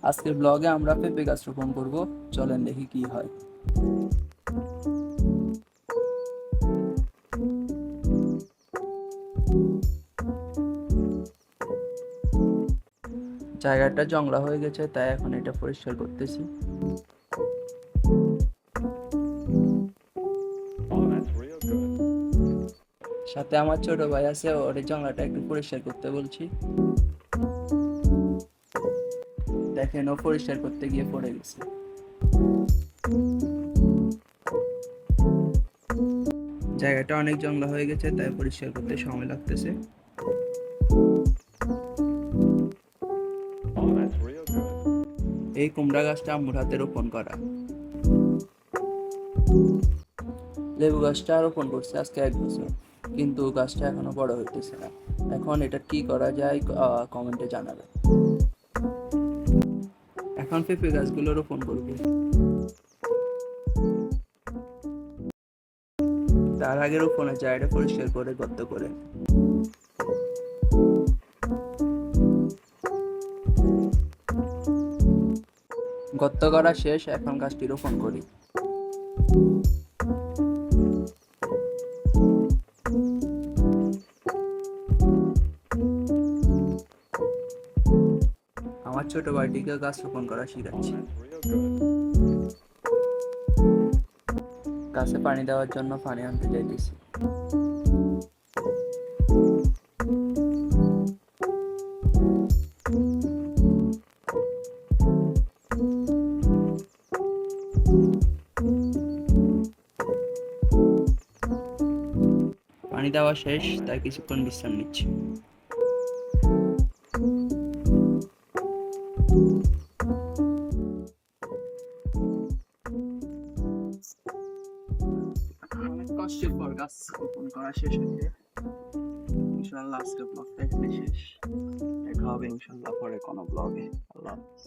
আজকের ব্লগে আমরা পেঁপে গাছ রোপণ করব, চলেন দেখি কি হয়। জায়গাটা জংলা হয়ে গেছে, তাই এখন এটা পরিষ্কার করতেছি। সাথে আমার ছোট ভাই আছে, ওর এই জংলাটা একটু পরিষ্কার করতে বলছি। দেখেন, ও পরিষ্কার করতে গিয়ে পড়ে গেছে। জায়গাটা অনেক জংলা হয়ে গেছে, তাই পরিষ্কার করতে সময় লাগতেছে। এই কুমড়া গাছটা আম্মুর হাতে রোপণ করা। লেবু গাছটা রোপণ করছে আজকে 1 বছর, কিন্তু গাছটা এখনো বড় হইতেছে না। এখন এটা কি করা যায় কমেন্টে জানাবেন। এখন পেঁপে গাছগুলো রোপণ করবো। তার আগে রোপণের জায়গাটা পরিষ্কার করে গর্ত করে। গর্ত করা শেষ, এখন গাছটি রোপণ করি। আমার ছোট ভাইটিকে গাছ রোপণ করা শিখাচ্ছি। গাছে পানি দেওয়ার জন্য পানি আনতে যাইতেছি। পানি দেওয়া শেষ, তাই কিছুক্ষণ বিশ্রাম নিচ্ছি। অনেক কষ্টের পর গাছ রোপণ করা শেষ হয়েছে। ইনশাআল্লাহ আজকের ব্লগটা এখানে শেষ। দেখা হবে ইনশাআল্লাহ পরে কোনো ব্লগে। আল্লাহ হাফেজ।